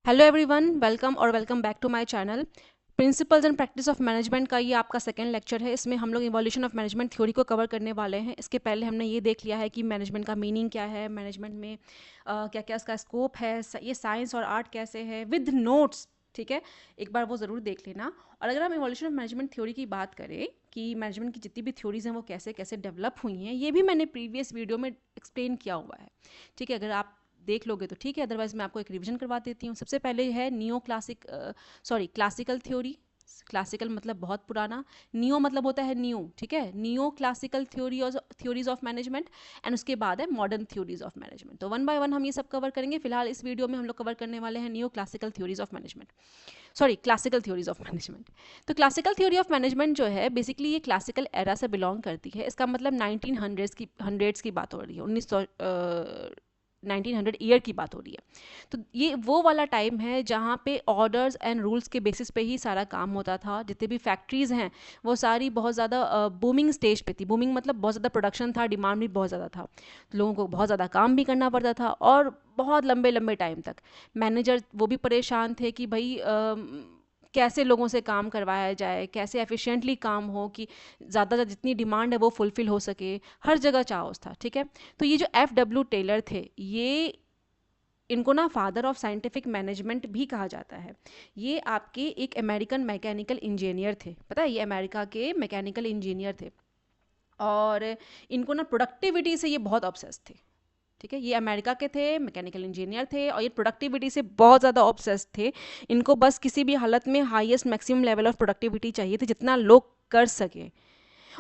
Hello everyone, welcome back to my channel. Principles and practice of management का ये आपका second lecture है। इसमें हम लोग इवोल्यूशन ऑफ मैनेजमेंट थ्योरी को कवर करने वाले हैं। इसके पहले हमने ये देख लिया है कि मैनेजमेंट का मीनिंग क्या है, मैनेजमेंट में क्या क्या इसका स्कोप है, ये साइंस और आर्ट कैसे है, विद नोट्स। ठीक है, एक बार वो ज़रूर देख लेना। और अगर हम इवोल्यूशन ऑफ मैनेजमेंट थ्योरी की बात करें कि मैनेजमेंट की जितनी भी थ्योरीज हैं वो कैसे कैसे डेवलप हुई हैं, ये भी मैंने प्रीवियस वीडियो में एक्सप्लेन किया हुआ है। ठीक है, अगर आप देख लोगे तो ठीक है, अदरवाइज मैं आपको एक रिवीजन करवा देती हूँ। सबसे पहले है क्लासिकल थ्योरी। क्लासिकल मतलब बहुत पुराना, नियो मतलब होता है न्यू। ठीक है, neo classical theories of management, and उसके बाद है मॉडर्न थ्योरीज ऑफ मैनेजमेंट। तो वन बाय वन हम ये सब कवर करेंगे। फिलहाल इस वीडियो में हम लोग कवर करने वाले हैं neo classical theories of management, classical theories of management. तो क्लासिकल थ्योरी ऑफ मैनेजमेंट जो है बेसिकली ये क्लासिकल एरा से बिलोंग करती है। इसका मतलब 1900s की बात हो रही है, 1900 ईयर की बात हो रही है। तो ये वो वाला टाइम है जहाँ पे ऑर्डर्स एंड रूल्स के बेसिस पे ही सारा काम होता था। जितने भी फैक्ट्रीज हैं वो सारी बहुत ज़्यादा बूमिंग स्टेज पे थी। बूमिंग मतलब बहुत ज़्यादा प्रोडक्शन था, डिमांड भी बहुत ज़्यादा था, लोगों को बहुत ज़्यादा काम भी करना पड़ता था और बहुत लंबे लंबे टाइम तक। मैनेजर वो भी परेशान थे कि भाई कैसे लोगों से काम करवाया जाए, कैसे एफिशिएंटली काम हो कि ज़्यादा जितनी डिमांड है वो फुलफिल हो सके। हर जगह चाओस था। ठीक है, तो ये जो F.W. टेलर थे, ये इनको ना फादर ऑफ साइंटिफिक मैनेजमेंट भी कहा जाता है। ये आपके एक अमेरिकन मैकेनिकल इंजीनियर थे। पता है, ये अमेरिका के मैकेनिकल इंजीनियर थे और इनको ना प्रोडक्टिविटी से ये बहुत ऑब्सेस थे। ठीक है, ये अमेरिका के थे, मैकेनिकल इंजीनियर थे और ये प्रोडक्टिविटी से बहुत ज़्यादा ऑब्सेस्ड थे। इनको बस किसी भी हालत में highest maximum level of productivity चाहिए थी, जितना लोग कर सके।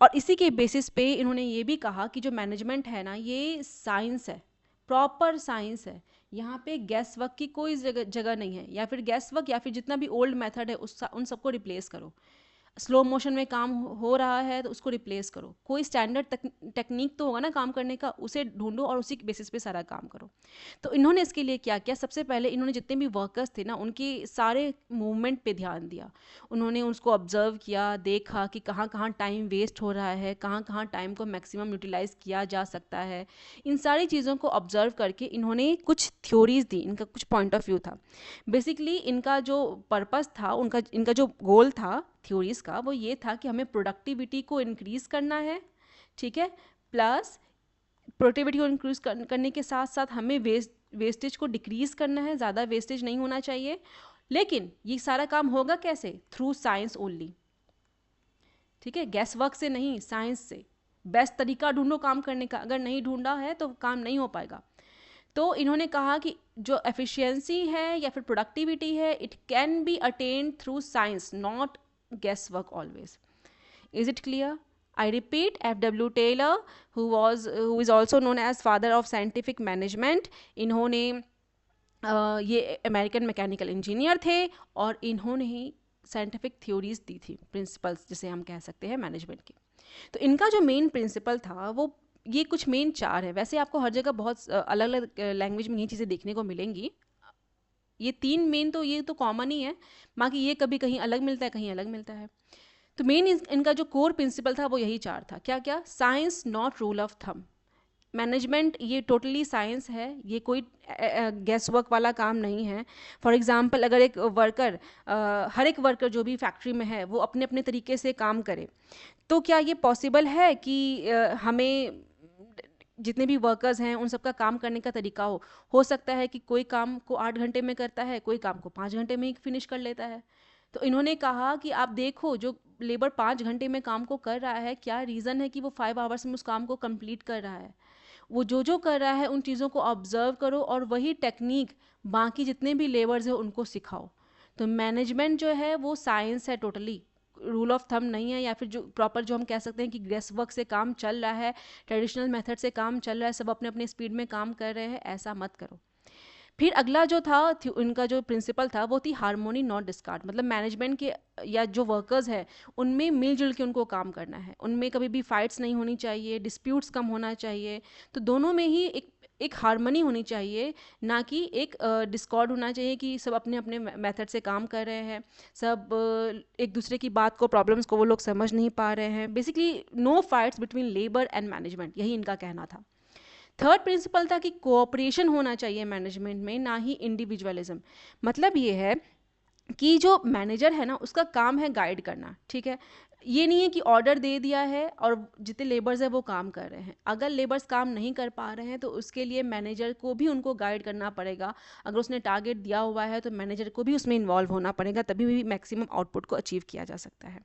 और इसी के बेसिस पे इन्होंने ये भी कहा कि जो मैनेजमेंट है ना, ये साइंस है, प्रॉपर साइंस है। यहाँ पे गैस वर्क की कोई जगह नहीं है, या फिर गैस वर्क या फिर जितना भी ओल्ड मेथड है उन सबको रिप्लेस करो। स्लो मोशन में काम हो रहा है तो उसको रिप्लेस करो। कोई स्टैंडर्ड टेक्निक तो होगा ना काम करने का, उसे ढूंढो और उसी बेसिस पे सारा काम करो। तो इन्होंने इसके लिए क्या किया, सबसे पहले इन्होंने जितने भी वर्कर्स थे ना उनकी सारे मूवमेंट पे ध्यान दिया। उन्होंने उसको ऑब्जर्व किया, देखा कि कहाँ कहाँ टाइम वेस्ट हो रहा है, कहाँ कहाँ टाइम को मैक्सिमम यूटिलाइज किया जा सकता है। इन सारी चीज़ों को ऑब्जर्व करके इन्होंने कुछ थ्योरीज दी, इनका कुछ पॉइंट ऑफ व्यू था। बेसिकली इनका जो पर्पस था, उनका इनका जो गोल था थ्योरीज का, वो ये था कि हमें प्रोडक्टिविटी को इंक्रीज करना है। ठीक है, प्लस प्रोडक्टिविटी को इंक्रीज करने के साथ साथ हमें वेस्टेज को डिक्रीज करना है, ज़्यादा वेस्टेज नहीं होना चाहिए। लेकिन ये सारा काम होगा कैसे, थ्रू साइंस ओनली। ठीक है, गैस वर्क से नहीं, साइंस से। बेस्ट तरीका ढूंढो काम करने का, अगर नहीं ढूंढा है तो काम नहीं हो पाएगा। तो इन्होंने कहा कि जो एफिशिएंसी है या फिर प्रोडक्टिविटी है, it can be attend through science, not guess work always. Is it clear? I repeat, F.W. Taylor, who is also known as father of scientific management, इन्होंने ये अमेरिकन मैकेनिकल इंजीनियर थे और इन्होंने ही scientific theories दी थी, principles जिसे हम कह सकते हैं मैनेजमेंट के। तो इनका जो मेन प्रिंसिपल था वो ये कुछ मेन चार है। वैसे आपको हर जगह बहुत अलग अलग लैंग्वेज में ये चीज़ें देखने को मिलेंगी। ये तीन मेन तो ये तो कॉमन ही है, बाकी ये कभी कहीं अलग मिलता है, कहीं अलग मिलता है। तो मेन इनका जो कोर प्रिंसिपल था वो यही चार था। क्या क्या? Science not rule of thumb. Management ये टोटली साइंस है, ये कोई गैस वर्क वाला काम नहीं है। फॉर एग्जांपल, अगर एक वर्कर, हर एक वर्कर जो भी फैक्ट्री में है वो अपने अपने तरीके से काम करे, तो क्या ये पॉसिबल है कि हमें जितने भी वर्कर्स हैं उन सबका काम करने का तरीका हो सकता है कि कोई काम को 8 घंटे में करता है, कोई काम को 5 घंटे में ही फिनिश कर लेता है। तो इन्होंने कहा कि आप देखो, जो लेबर 5 घंटे में काम को कर रहा है, क्या रीज़न है कि वो 5 आवर्स में उस काम को कंप्लीट कर रहा है। वो जो जो कर रहा है उन चीज़ों को ऑब्जर्व करो और वही टेक्निक बाकी जितने भी लेबर्स हैं उनको सिखाओ। तो मैनेजमेंट जो है वो साइंस है, टोटली रूल ऑफ थंब नहीं है। या फिर जो प्रॉपर जो हम कह सकते हैं कि ग्रेस वर्क से काम चल रहा है, ट्रेडिशनल मेथड से काम चल रहा है, सब अपने अपने स्पीड में काम कर रहे हैं, ऐसा मत करो। फिर अगला जो था उनका जो प्रिंसिपल था वो थी हारमोनी नॉट डिस्कार्ड। मतलब मैनेजमेंट के या जो वर्कर्स है उनमें मिलजुल के उनको काम करना है, उनमें कभी भी फाइट्स नहीं होनी चाहिए, डिस्प्यूट्स कम होना चाहिए। तो दोनों में ही एक हारमोनी होनी चाहिए, ना कि एक डिस्कॉर्ड होना चाहिए कि सब अपने अपने मेथड से काम कर रहे हैं, सब एक दूसरे की बात को, प्रॉब्लम्स को वो लोग समझ नहीं पा रहे हैं। Basically no fights between labour and management, यही इनका कहना था। थर्ड प्रिंसिपल था कि कोऑपरेशन होना चाहिए मैनेजमेंट में, ना ही इंडिविजुअलिज्म। मतलब ये है कि जो मैनेजर है ना उसका काम है गाइड करना, ठीक है। ये नहीं है कि ऑर्डर दे दिया है और जितने लेबर्स हैं वो काम कर रहे हैं। अगर लेबर्स काम नहीं कर पा रहे हैं तो उसके लिए मैनेजर को भी उनको गाइड करना पड़ेगा। अगर उसने टारगेट दिया हुआ है तो मैनेजर को भी उसमें इन्वॉल्व होना पड़ेगा, तभी भी मैक्सिमम आउटपुट को अचीव किया जा सकता है,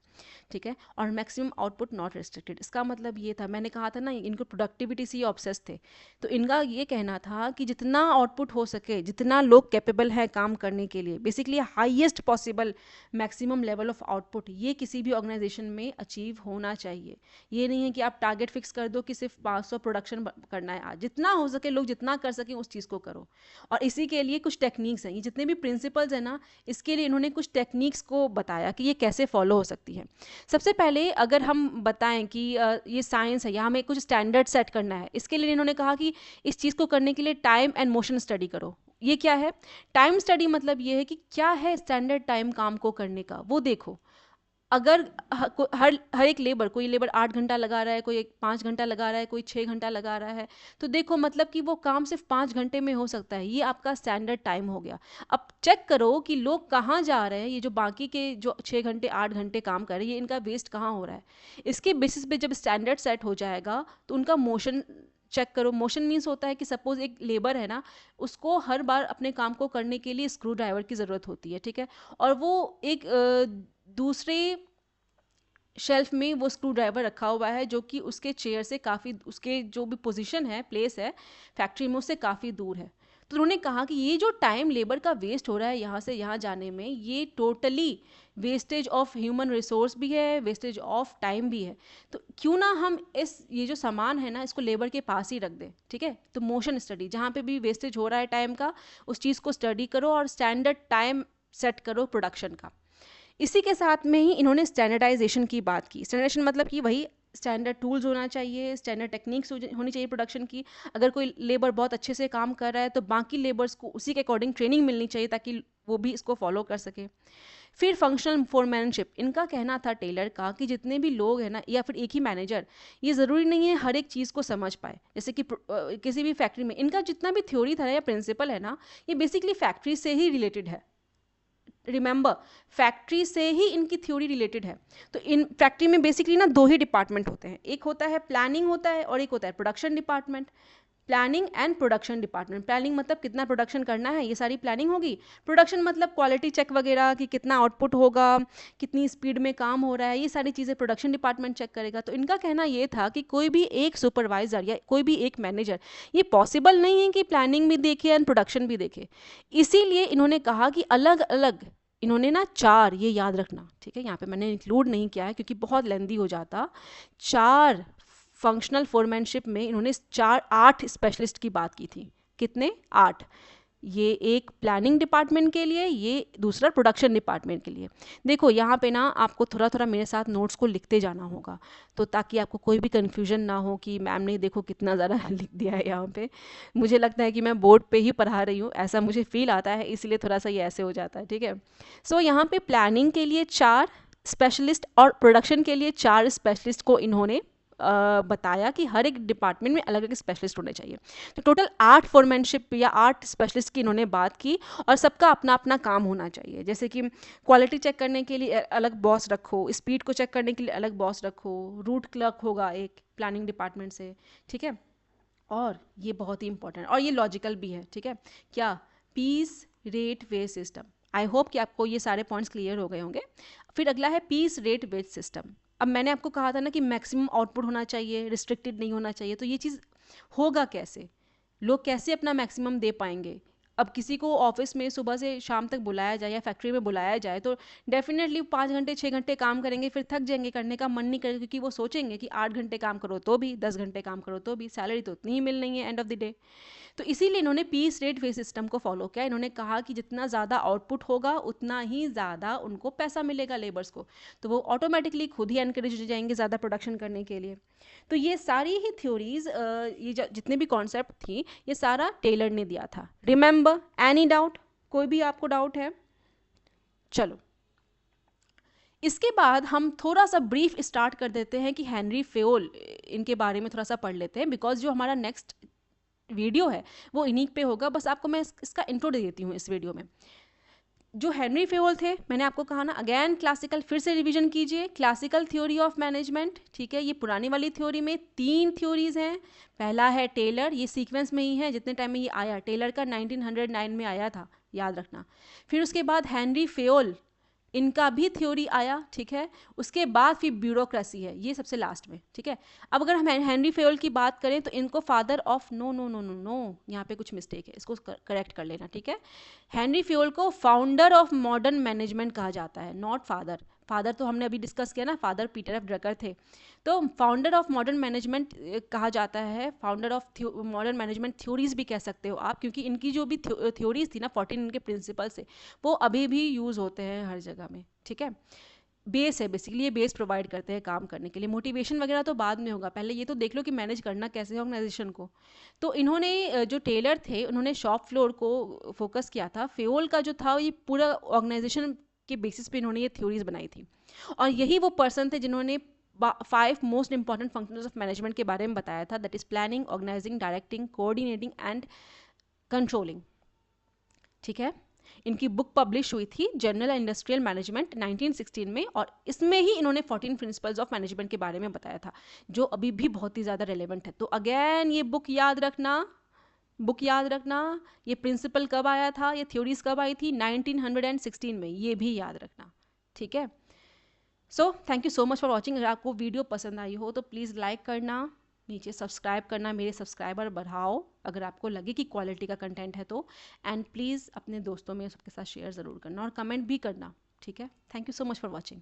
ठीक है। और मैक्सिमम आउटपुट नॉट रिस्ट्रिक्टेड, इसका मतलब ये था, मैंने कहा था ना इनको प्रोडक्टिविटी से ऑब्सेस थे, तो इनका ये कहना था कि जितना आउटपुट हो सके, जितना लोग कैपेबल है काम करने के लिए, basically highest possible maximum level of output, ये किसी भी ऑर्गेनाइजेशन में अचीव होना चाहिए। ये नहीं है कि आप टारगेट फिक्स कर दो कि सिर्फ 500 प्रोडक्शन करना है आज, जितना हो सके लोग जितना कर सकें उस चीज़ को करो। और इसी के लिए कुछ टेक्निक्स हैं, ये जितने भी प्रिंसिपल्स हैं ना, इसके लिए इन्होंने कुछ टेक्निक्स को बताया कि ये कैसे फॉलो हो सकती है। सबसे पहले अगर हम बताएं कि ये साइंस है, यहाँ हमें कुछ स्टैंडर्ड सेट करना है, इसके लिए इन्होंने कहा कि इस चीज़ को करने के लिए टाइम एंड मोशन स्टडी करो। ये क्या है टाइम स्टडी? मतलब ये है कि क्या है स्टैंडर्ड टाइम काम को करने का, वो देखो। अगर हर एक लेबर, कोई लेबर 8 घंटा लगा रहा है, कोई 5 घंटा लगा रहा है, कोई 6 घंटा लगा रहा है, तो देखो मतलब कि वो काम सिर्फ 5 घंटे में हो सकता है, ये आपका स्टैंडर्ड टाइम हो गया। अब चेक करो कि लोग कहाँ जा रहे हैं, ये जो बाकी के जो 6 घंटे 8 घंटे काम कर रहे हैं, ये इनका वेस्ट कहाँ हो रहा है। इसके बेसिस पे जब स्टैंडर्ड सेट हो जाएगा तो उनका मोशन चेक करो। मोशन मीन्स होता है कि सपोज एक लेबर है ना, उसको हर बार अपने काम को करने के लिए स्क्रू ड्राइवर की ज़रूरत होती है, ठीक है। और वो एक दूसरे शेल्फ में वो स्क्रू ड्राइवर रखा हुआ है जो कि उसके चेयर से काफ़ी, उसके जो भी पोजीशन है, प्लेस है फैक्ट्री में, उससे काफ़ी दूर है। तो उन्होंने कहा कि ये जो टाइम लेबर का वेस्ट हो रहा है यहाँ से यहाँ जाने में, ये totally wastage of human resource भी है, वेस्टेज ऑफ टाइम भी है। तो क्यों ना हम ये जो सामान है ना, इसको लेबर के पास ही रख दें, ठीक है। तो मोशन स्टडी, जहाँ पे भी वेस्टेज हो रहा है टाइम का, उस चीज़ को स्टडी करो और स्टैंडर्ड टाइम सेट करो प्रोडक्शन का। इसी के साथ में ही इन्होंने स्टैंडर्डाइजेशन की बात की। स्टैंडर्डाइजेशन मतलब कि वही स्टैंडर्ड टूल्स होना चाहिए, स्टैंडर्ड टेक्निक्स होनी चाहिए प्रोडक्शन की। अगर कोई लेबर बहुत अच्छे से काम कर रहा है तो बाकी लेबर्स को उसी के अकॉर्डिंग ट्रेनिंग मिलनी चाहिए ताकि वो भी इसको फॉलो कर सके। फिर फंक्शनल फोरमैनशिप, इनका कहना था टेलर का कि जितने भी लोग हैं ना, या फिर एक ही मैनेजर, ये ज़रूरी नहीं है हर एक चीज़ को समझ पाए। जैसे कि किसी भी फैक्ट्री में इनका जितना भी थ्योरी था या प्रिंसिपल है ना, ये बेसिकली फैक्ट्री से ही रिलेटेड है। रिमेंबर, फैक्ट्री से ही इनकी थ्योरी रिलेटेड है। तो इन फैक्ट्री में बेसिकली ना 2 ही डिपार्टमेंट होते हैं, एक होता है प्लानिंग होता है और एक होता है production department. Planning and production department, planning मतलब कितना प्रोडक्शन करना है, ये सारी प्लानिंग होगी। प्रोडक्शन मतलब क्वालिटी चेक वगैरह कि कितना आउटपुट होगा, कितनी स्पीड में काम हो रहा है, ये सारी चीज़ें प्रोडक्शन डिपार्टमेंट चेक करेगा। तो इनका कहना ये था कि कोई भी एक सुपरवाइजर या कोई भी एक मैनेजर, ये पॉसिबल नहीं है कि प्लानिंग भी देखे एंड प्रोडक्शन भी देखे। इसीलिए इन्होंने कहा कि अलग अलग, इन्होंने ना 4, ये याद रखना, ठीक है, यहाँ पे मैंने इंक्लूड नहीं किया है क्योंकि बहुत लेंदी हो जाता। 4 फंक्शनल फोरमैनशिप में इन्होंने 8 स्पेशलिस्ट की बात की थी। कितने? 8। ये एक प्लानिंग डिपार्टमेंट के लिए, ये दूसरा प्रोडक्शन डिपार्टमेंट के लिए। देखो यहाँ पे ना आपको थोड़ा थोड़ा मेरे साथ नोट्स को लिखते जाना होगा, तो ताकि आपको कोई भी कन्फ्यूजन ना हो कि मैम ने देखो कितना ज़्यादा लिख दिया है यहाँ पे। मुझे लगता है कि मैं बोर्ड पे ही पढ़ा रही हूँ, ऐसा मुझे फील आता है, इसलिए थोड़ा सा ये ऐसे हो जाता है, ठीक है। सो यहाँ पे प्लानिंग के लिए 4 स्पेशलिस्ट और प्रोडक्शन के लिए 4 स्पेशलिस्ट को इन्होंने बताया कि हर एक डिपार्टमेंट में अलग अलग स्पेशलिस्ट होने चाहिए। तो टोटल 8 फोरमैनशिप या 8 स्पेशलिस्ट की इन्होंने बात की, और सबका अपना अपना काम होना चाहिए। जैसे कि क्वालिटी चेक करने के लिए अलग बॉस रखो, स्पीड को चेक करने के लिए अलग बॉस रखो, रूट क्लर्क होगा एक प्लानिंग डिपार्टमेंट से, ठीक है। और ये बहुत ही इंपॉर्टेंट, और ये लॉजिकल भी है, ठीक है। क्या? Piece rate wage system. I hope कि आपको ये सारे पॉइंट्स क्लियर हो गए होंगे। फिर अगला है पीस रेट वेज सिस्टम। अब मैंने आपको कहा था ना कि मैक्सिमम आउटपुट होना चाहिए, रिस्ट्रिक्टेड नहीं होना चाहिए, तो ये चीज़ होगा कैसे? लोग कैसे अपना मैक्सिमम दे पाएंगे? अब किसी को ऑफिस में सुबह से शाम तक बुलाया जाए या फैक्ट्री में बुलाया जाए तो डेफिनेटली 5 घंटे 6 घंटे काम करेंगे, फिर थक जाएंगे, करने का मन नहीं करेगा, क्योंकि वो सोचेंगे कि 8 घंटे काम करो तो भी, 10 घंटे काम करो तो भी सैलरी तो उतनी ही मिलनी है एंड ऑफ द डे। तो इसीलिए इन्होंने पीस रेट वे सिस्टम को फॉलो किया। इन्होंने कहा कि जितना ज़्यादा आउटपुट होगा उतना ही ज़्यादा उनको पैसा मिलेगा लेबर्स को, तो वो ऑटोमेटिकली खुद ही एनकरेज हो जाएंगे ज़्यादा प्रोडक्शन करने के लिए। तो ये सारी ही थ्योरीज, ये जितने भी कॉन्सेप्ट थी, ये सारा टेलर ने दिया था। Remember, any doubt? कोई भी आपको डाउट है? चलो, इसके बाद हम थोड़ा सा ब्रीफ स्टार्ट कर देते हैं कि हेनरी फेयोल, इनके बारे में थोड़ा सा पढ़ लेते हैं, बिकॉज जो हमारा नेक्स्ट वीडियो है वो इन्हीं पे होगा, बस आपको मैं इसका इंट्रो दे देती हूँ इस वीडियो में। जो हेनरी फेयोल थे, मैंने आपको कहा ना, अगेन क्लासिकल, फिर से रिवीजन कीजिए, क्लासिकल थ्योरी ऑफ मैनेजमेंट, ठीक है। ये पुरानी वाली थ्योरी में 3 थ्योरीज हैं। पहला है टेलर, ये सीक्वेंस में ही है जितने टाइम में ये आया, टेलर का 1909 में आया था, याद रखना। फिर उसके बाद हेनरी फेयोल, इनका भी थ्योरी आया, ठीक है। उसके बाद फिर ब्यूरोक्रेसी है, ये सबसे लास्ट में, ठीक है। अब अगर हम हेनरी फेयोल की बात करें तो इनको father of, no no no no no, यहाँ पे कुछ मिस्टेक है, इसको करेक्ट कर लेना, ठीक है। हेनरी फेयोल को फाउंडर ऑफ मॉडर्न मैनेजमेंट कहा जाता है, नॉट फादर। फादर तो हमने अभी डिस्कस किया ना, फादर पीटर एफ ड्रकर थे। तो फाउंडर ऑफ मॉडर्न मैनेजमेंट कहा जाता है, founder of modern management theories भी कह सकते हो आप, क्योंकि इनकी जो भी थ्योरीज थी ना, 14 इनके प्रिंसिपल से, वो अभी भी यूज़ होते हैं हर जगह में, ठीक है। बेस है बेसिकली, ये बेस प्रोवाइड करते हैं काम करने के लिए। मोटिवेशन वगैरह तो बाद में होगा, पहले ये तो देख लो कि मैनेज करना कैसे है ऑर्गेनाइजेशन को। तो इन्होंने जो टेलर थे, उन्होंने शॉप फ्लोर को फोकस किया था। फेयोल का जो था, ये पूरा ऑर्गेनाइजेशन के बेसिस पे इन्होंने ये थ्योरीज बनाई थी। और यही वो पर्सन थे जिन्होंने 5 most important functions of management के बारे में बताया था, that is planning, organising, directing, coordinating and controlling, ठीक है। इनकी बुक पब्लिश हुई थी जनरल इंडस्ट्रियल मैनेजमेंट 1916 में, और इसमें ही इन्होंने 14 प्रिंसिपल्स ऑफ मैनेजमेंट के बारे में बताया था, जो अभी भी बहुत ही ज़्यादा रेलेवेंट है। तो अगेन ये बुक याद रखना, बुक याद रखना, ये प्रिंसिपल कब आया था, ये थ्योरीज कब आई थी, 1916 में, ये भी याद रखना, ठीक है। So thank you so much for watching. अगर आपको वीडियो पसंद आई हो तो प्लीज़ लाइक करना, नीचे सब्सक्राइब करना, मेरे सब्सक्राइबर बढ़ाओ अगर आपको लगे कि क्वालिटी का कंटेंट है तो, एंड प्लीज़ अपने दोस्तों में सबके साथ शेयर ज़रूर करना और कमेंट भी करना, ठीक है। Thank you so much for watching.